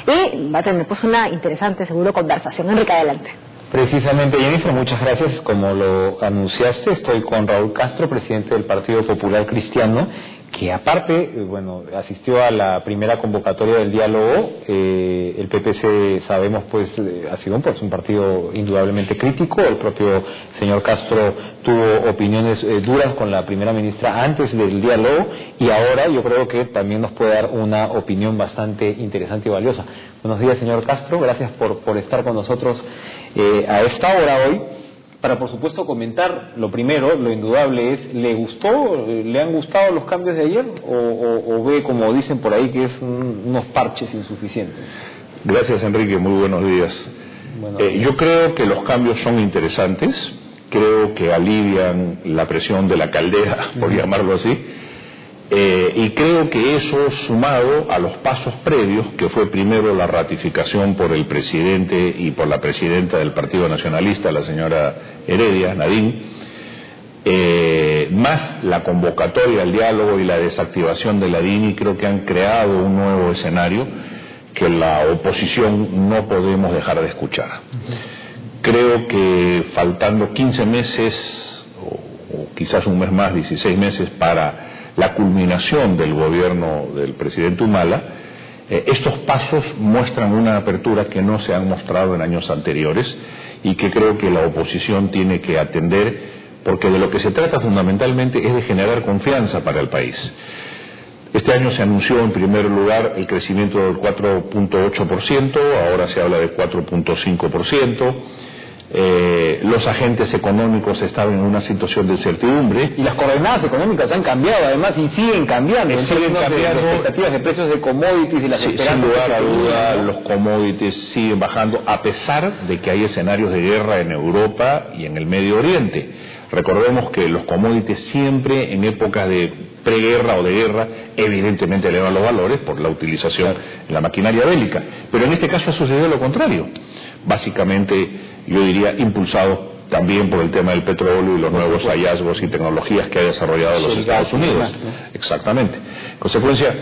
y va a tener pues una interesante, seguro, conversación. Enrique, adelante. Precisamente, Jennifer, muchas gracias. Como lo anunciaste, estoy con Raúl Castro, presidente del Partido Popular Cristiano, que aparte, bueno, asistió a la primera convocatoria del diálogo. El PPC, sabemos, pues, ha sido un partido indudablemente crítico. El propio señor Castro tuvo opiniones duras con la primera ministra antes del diálogo, y ahora yo creo que también nos puede dar una opinión bastante interesante y valiosa. Buenos días, señor Castro, gracias por estar con nosotros a esta hora hoy, para por supuesto comentar lo primero, lo indudable es, ¿le han gustado los cambios de ayer o ve, como dicen por ahí, que es unos parches insuficientes? Gracias, Enrique, muy buenos días. Yo creo que los cambios son interesantes, creo que alivian la presión de la caldera, por llamarlo así, y creo que eso, sumado a los pasos previos, que fue primero la ratificación por el presidente y por la presidenta del Partido Nacionalista, la señora Heredia, Nadine, más la convocatoria al diálogo y la desactivación de la DINI, creo que han creado un nuevo escenario que la oposición no podemos dejar de escuchar. Creo que faltando 15 meses, o quizás un mes más, 16 meses, para la culminación del gobierno del presidente Humala, estos pasos muestran una apertura que no se han mostrado en años anteriores y que creo que la oposición tiene que atender, porque de lo que se trata fundamentalmente es de generar confianza para el país. Este año se anunció en primer lugar el crecimiento del 4.8%, ahora se habla de 4.5%. Los agentes económicos estaban en una situación de incertidumbre. Y las coordenadas económicas han cambiado, además, y siguen cambiando. Siguen cambiando. Las expectativas de precios de commodities y las esperanzas. Sin lugar a duda, los commodities siguen bajando, a pesar de que hay escenarios de guerra en Europa y en el Medio Oriente. Recordemos que los commodities siempre, en épocas de preguerra o de guerra, evidentemente elevan los valores por la utilización en la maquinaria bélica. Pero en este caso ha sucedido lo contrario. Básicamente, yo diría, impulsado también por el tema del petróleo y los nuevos hallazgos y tecnologías que ha desarrollado los Estados Unidos. Exactamente. En consecuencia,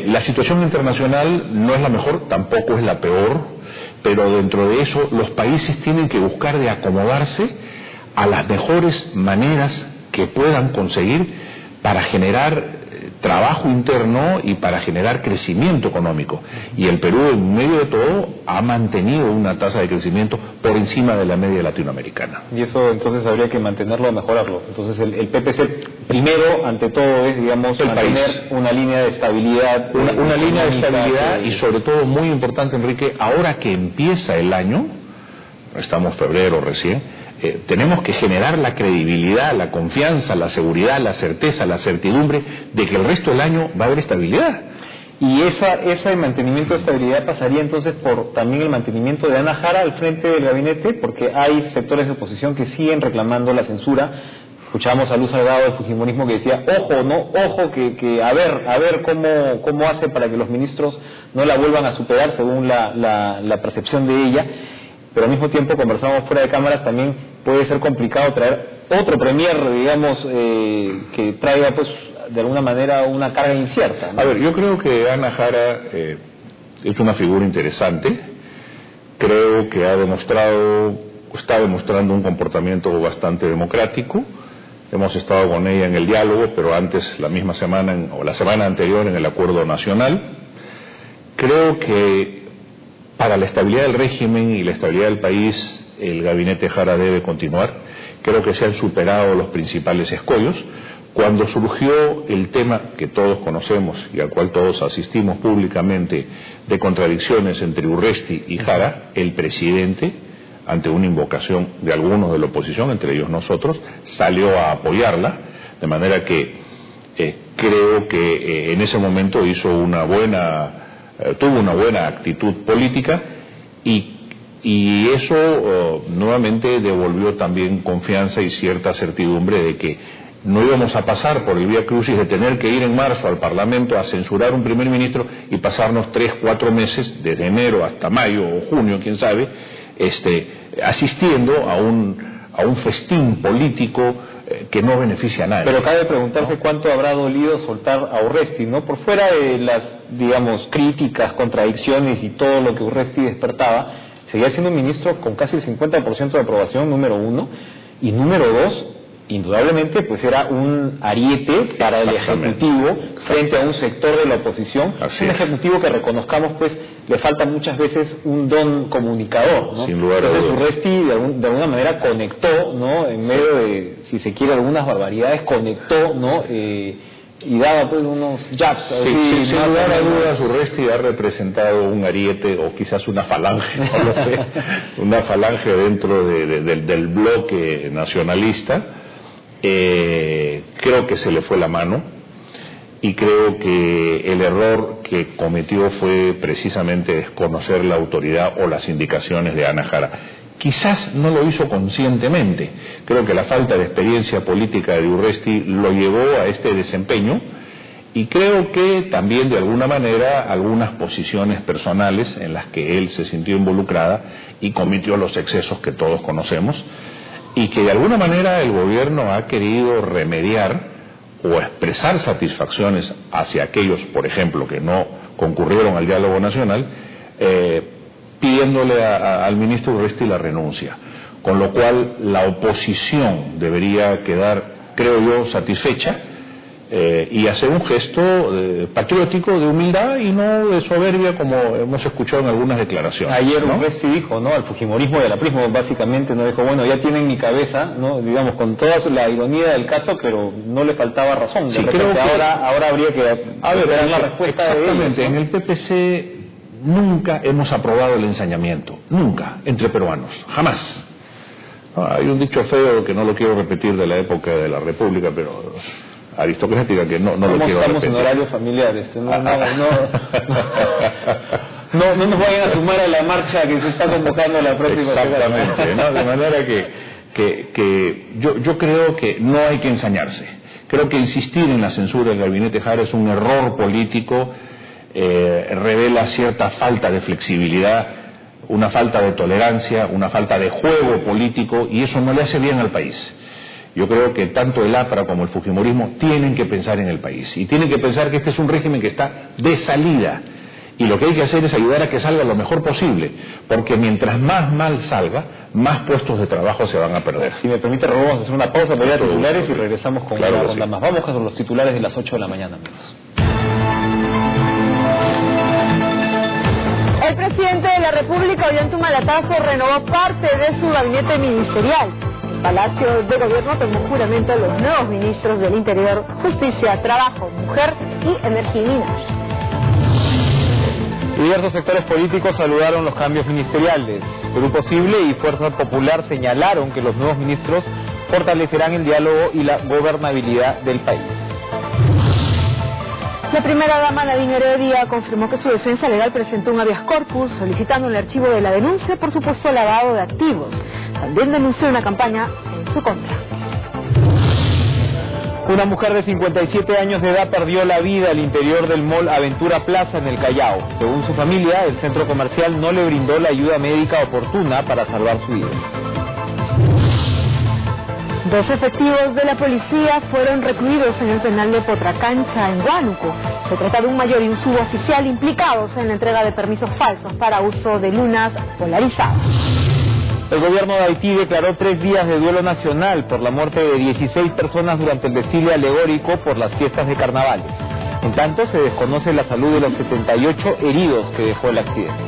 la situación internacional no es la mejor, tampoco es la peor, pero dentro de eso los países tienen que buscar de acomodarse a las mejores maneras que puedan conseguir para generar trabajo interno y para generar crecimiento económico. Y el Perú, en medio de todo, ha mantenido una tasa de crecimiento por encima de la media latinoamericana. Y eso entonces habría que mantenerlo o mejorarlo. Entonces el PPC, primero, ante todo, es, digamos, mantener una línea de estabilidad. Una línea de estabilidad y sobre todo, muy importante, Enrique, ahora que empieza el año, estamos febrero recién, tenemos que generar la credibilidad, la confianza, la seguridad, la certeza, la certidumbre de que el resto del año va a haber estabilidad. Y ese mantenimiento de estabilidad pasaría entonces por también el mantenimiento de Ana Jara al frente del gabinete, porque hay sectores de oposición que siguen reclamando la censura. Escuchábamos a Luz Salgado del fujimorismo que decía, ojo, que a ver cómo hace para que los ministros no la vuelvan a superar según la percepción de ella. Pero al mismo tiempo, conversamos fuera de cámaras, también puede ser complicado traer otro premier, digamos, que traiga, pues, de alguna manera una carga incierta, ¿no? A ver, yo creo que Ana Jara es una figura interesante. Creo que está demostrando un comportamiento bastante democrático. Hemos estado con ella en el diálogo, pero antes, la misma semana, o la semana anterior, en el Acuerdo Nacional. Creo que para la estabilidad del régimen y la estabilidad del país, el gabinete Jara debe continuar. Creo que se han superado los principales escollos. Cuando surgió el tema que todos conocemos y al cual todos asistimos públicamente, de contradicciones entre Urresti y Jara, el presidente, ante una invocación de algunos de la oposición, entre ellos nosotros, salió a apoyarla, de manera que creo que en ese momento tuvo una buena actitud política y eso nuevamente devolvió también confianza y cierta certidumbre de que no íbamos a pasar por el vía crucis de tener que ir en marzo al Parlamento a censurar un primer ministro y pasarnos 3-4 meses, desde enero hasta mayo o junio, quién sabe, asistiendo a un festín político que no beneficia a nadie. Pero cabe preguntarse, ¿no?, cuánto habrá dolido soltar a Urresti, ¿no? Por fuera de digamos, críticas, contradicciones y todo lo que Urresti despertaba, seguía siendo un ministro con casi el 50% de aprobación, número uno, y número dos, indudablemente, pues era un ariete para el Ejecutivo frente a un sector de la oposición. Así un es. Ejecutivo que reconozcamos, pues, le falta muchas veces un don comunicador, ¿no? Sin lugar a Entonces dudas. Urresti de alguna manera conectó, ¿no? En medio de, si se quiere, algunas barbaridades, conectó, ¿no? Y daba pues unos jabs. Sí, así, sin más lugar o a menos. dudas, Urresti ha representado un ariete o quizás una falange, no lo sé, una falange dentro del bloque nacionalista. Creo que se le fue la mano y creo que el error que cometió fue precisamente desconocer la autoridad o las indicaciones de Ana Jara. Quizás no lo hizo conscientemente. Creo que la falta de experiencia política de Urresti lo llevó a este desempeño y creo que también de alguna manera algunas posiciones personales en las que él se sintió involucrada y cometió los excesos que todos conocemos y que de alguna manera el gobierno ha querido remediar o expresar satisfacciones hacia aquellos, por ejemplo, que no concurrieron al diálogo nacional, pidiéndole al ministro Urresti la renuncia, con lo cual la oposición debería quedar, creo yo, satisfecha y hacer un gesto patriótico de humildad y no de soberbia como hemos escuchado en algunas declaraciones. Ayer ¿no? Urresti dijo, ¿no? Al fujimorismo y al aprismo, básicamente, no dijo, bueno, ya tienen mi cabeza, ¿no? Digamos, con toda la ironía del caso, pero no le faltaba razón. Sí, de repente, creo que ahora habría que esperar la respuesta de ellos, exactamente, ¿no? en el PPC nunca hemos aprobado el ensañamiento, nunca, entre peruanos, jamás. Hay un dicho feo que no lo quiero repetir de la época de la República, pero aristocrática, que no lo quiero estamos repetir. en horarios familiares, no nos vayan a sumar a la marcha que se está convocando la próxima semana. Exactamente, ¿no? De manera que yo creo que no hay que ensañarse. Creo que insistir en la censura del gabinete Jara es un error político, revela cierta falta de flexibilidad, una falta de tolerancia, una falta de juego político, y eso no le hace bien al país. Yo creo que tanto el APRA como el fujimorismo tienen que pensar en el país, y tienen que pensar que este es un régimen que está de salida, y lo que hay que hacer es ayudar a que salga lo mejor posible, porque mientras más mal salga, más puestos de trabajo se van a perder. Si me permite, Raúl, vamos a hacer una pausa para ir a titulares y regresamos con Claro una que ronda sí. más. Vamos con los titulares de las 8 de la mañana, amigos. El presidente de la República, Ollanta Humala, renovó parte de su gabinete ministerial. El Palacio de Gobierno tomó juramento a los nuevos ministros del Interior, Justicia, Trabajo, Mujer y Energía y Minas. Diversos sectores políticos saludaron los cambios ministeriales. Perú Posible y Fuerza Popular señalaron que los nuevos ministros fortalecerán el diálogo y la gobernabilidad del país. La primera dama, Nadine Heredia, confirmó que su defensa legal presentó un habeas corpus solicitando el archivo de la denuncia por supuesto lavado de activos. También denunció una campaña en su contra. Una mujer de 57 años de edad perdió la vida al interior del mall Aventura Plaza en el Callao. Según su familia, el centro comercial no le brindó la ayuda médica oportuna para salvar su vida. 2 efectivos de la policía fueron recluidos en el penal de Potracancha, en Huánuco. Se trata de un mayor y un suboficial implicados en la entrega de permisos falsos para uso de lunas polarizadas. El gobierno de Haití declaró 3 días de duelo nacional por la muerte de 16 personas durante el desfile alegórico por las fiestas de carnavales. En tanto, se desconoce la salud de los 78 heridos que dejó el accidente.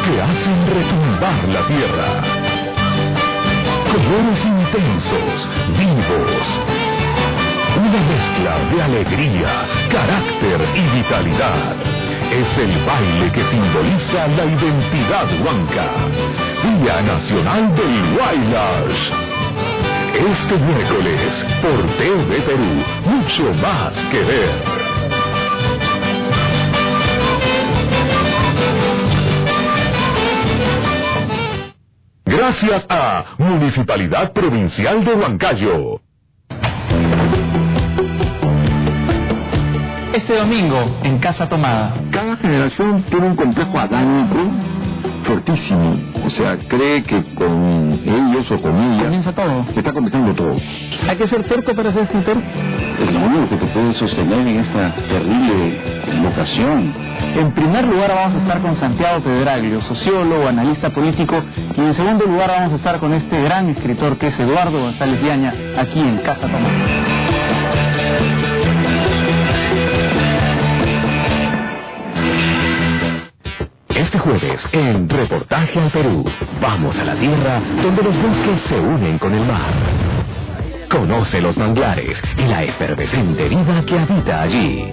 Que hacen retumbar la tierra. Colores intensos, vivos. Una mezcla de alegría, carácter y vitalidad. Es el baile que simboliza la identidad huanca. Día Nacional del Wailash. Este miércoles, por TV Perú, mucho más que ver. Gracias a Municipalidad Provincial de Huancayo. Este domingo, en Casa Tomada. Cada generación tiene un complejo adánico fortísimo. O sea, cree que con ellos o con ella comienza todo. Está comenzando todo. ¿Hay que ser terco para ser escritor? Es lo único que te puede sostener en esta terrible vocación. En primer lugar vamos a estar con Santiago Pedraglio, sociólogo, analista político, y en segundo lugar vamos a estar con este gran escritor que es Eduardo González Viaña, aquí en Casa Tomada. Este jueves, en Reportaje al Perú, vamos a la tierra donde los bosques se unen con el mar. Conoce los manglares y la efervescente vida que habita allí.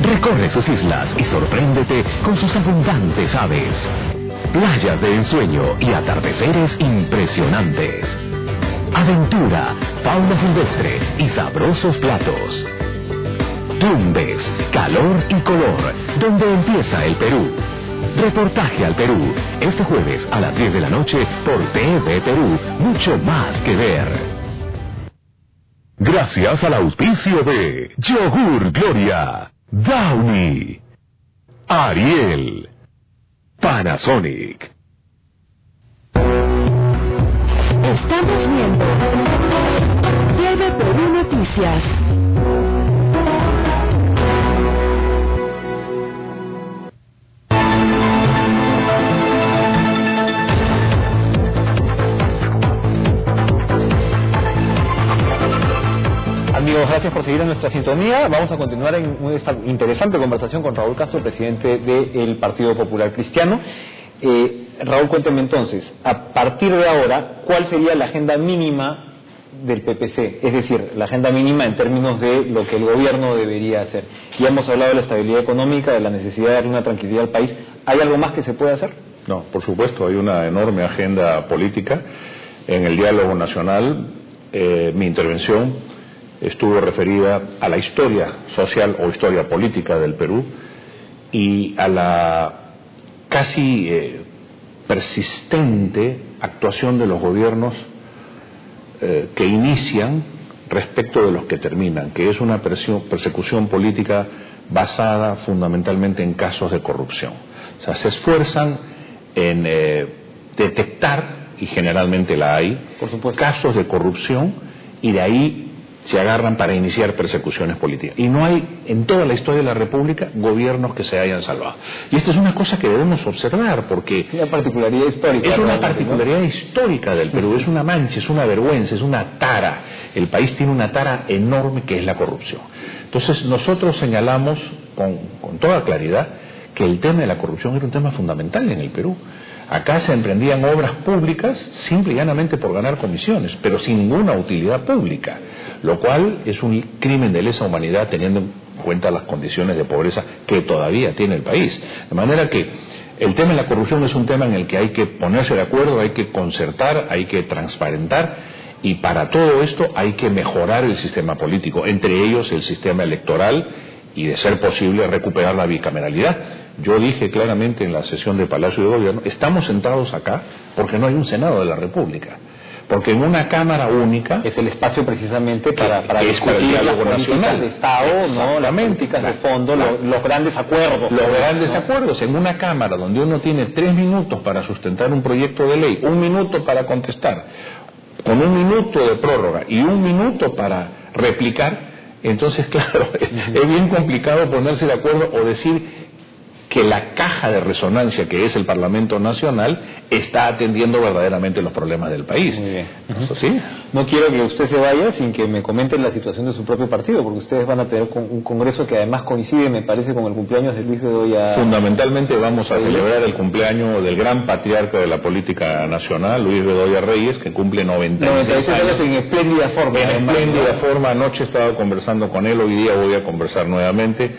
Recorre sus islas y sorpréndete con sus abundantes aves. Playas de ensueño y atardeceres impresionantes. Aventura, fauna silvestre y sabrosos platos. Tumbes, calor y color, donde empieza el Perú. Reportaje al Perú, este jueves a las 10 de la noche por TV Perú, mucho más que ver. Gracias al auspicio de Yogur Gloria, Downy, Ariel, Panasonic. Estamos viendo TV Perú Noticias. Amigos, gracias por seguir en nuestra sintonía. Vamos a continuar en esta interesante conversación con Raúl Castro, presidente del Partido Popular Cristiano. Raúl, cuénteme entonces, a partir de ahora, ¿cuál sería la agenda mínima del PPC? Es decir, la agenda mínima en términos de lo que el gobierno debería hacer. Ya hemos hablado de la estabilidad económica, de la necesidad de darle una tranquilidad al país. ¿Hay algo más que se puede hacer? No, por supuesto, hay una enorme agenda política en el diálogo nacional. Mi intervención estuvo referida a la historia social o historia política del Perú y a la casi persistente actuación de los gobiernos que inician respecto de los que terminan, que es una persecución política basada fundamentalmente en casos de corrupción. O sea, se esfuerzan en detectar, y generalmente la hay, por supuesto, casos de corrupción, y de ahí se agarran para iniciar persecuciones políticas. Y no hay en toda la historia de la República gobiernos que se hayan salvado. Y esta es una cosa que debemos observar, porque es una particularidad histórica. Es una particularidad histórica del Perú, es una mancha, es una vergüenza, es una tara. El país tiene una tara enorme que es la corrupción. Entonces nosotros señalamos con toda claridad que el tema de la corrupción era un tema fundamental en el Perú. Acá se emprendían obras públicas simple y llanamente por ganar comisiones, pero sin ninguna utilidad pública, lo cual es un crimen de lesa humanidad teniendo en cuenta las condiciones de pobreza que todavía tiene el país. De manera que el tema de la corrupción es un tema en el que hay que ponerse de acuerdo, hay que concertar, hay que transparentar, y para todo esto hay que mejorar el sistema político, entre ellos el sistema electoral, y de ser posible recuperar la bicameralidad. Yo dije claramente en la sesión de Palacio de Gobierno, estamos sentados acá porque no hay un Senado de la República, porque en una Cámara única es el espacio precisamente para discutir el diálogo nacional de Estado, ¿no? Las políticas de fondo, los grandes acuerdos. Los grandes acuerdos en una Cámara donde uno tiene 3 minutos para sustentar un proyecto de ley, 1 minuto para contestar, con 1 minuto de prórroga y 1 minuto para replicar. Entonces, claro, es bien complicado ponerse de acuerdo o decir que la caja de resonancia que es el Parlamento Nacional está atendiendo verdaderamente los problemas del país. Muy bien. ¿Sí? No quiero que usted se vaya sin que me comenten la situación de su propio partido, porque ustedes van a tener un congreso que además coincide, me parece, con el cumpleaños de Luis Bedoya. Fundamentalmente vamos a celebrar el cumpleaños del gran patriarca de la política nacional, Luis Bedoya Reyes, que cumple 96 años. En espléndida forma. En espléndida forma. Anoche he estado conversando con él, hoy día voy a conversar nuevamente.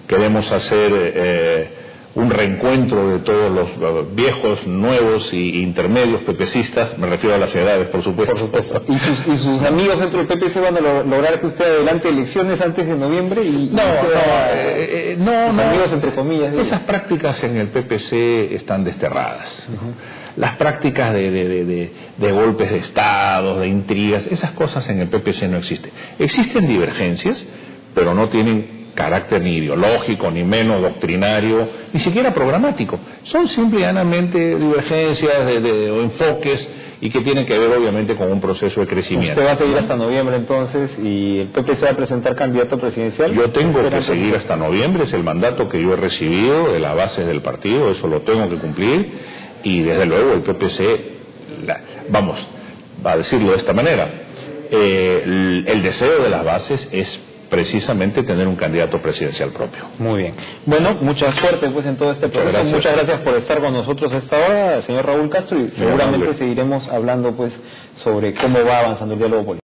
Queremos hacer un reencuentro de todos los viejos, nuevos y intermedios PPCistas, me refiero a las edades, por supuesto. Por supuesto. ¿Y sus amigos dentro del PPC van a lograr que usted adelante elecciones antes de noviembre? No, amigos entre comillas. Esas prácticas en el PPC están desterradas. Las prácticas de golpes de Estado, de intrigas, esas cosas en el PPC no existen. Existen divergencias, pero no tienen carácter ni ideológico, ni menos doctrinario, ni siquiera programático. Son simple y llanamente divergencias o enfoques y que tienen que ver obviamente con un proceso de crecimiento. ¿Usted va a seguir hasta noviembre entonces y el PP se va a presentar candidato presidencial? Yo tengo que seguir hasta noviembre, es el mandato que yo he recibido de las bases del partido, eso lo tengo que cumplir y desde luego el PPC, vamos, va a decirlo de esta manera, el deseo de las bases es precisamente tener un candidato presidencial propio. Muy bien. Bueno, mucha suerte pues en todo este proceso. Muchas gracias por estar con nosotros a esta hora, señor Raúl Castro, y seguramente seguiremos hablando pues sobre cómo va avanzando el diálogo político.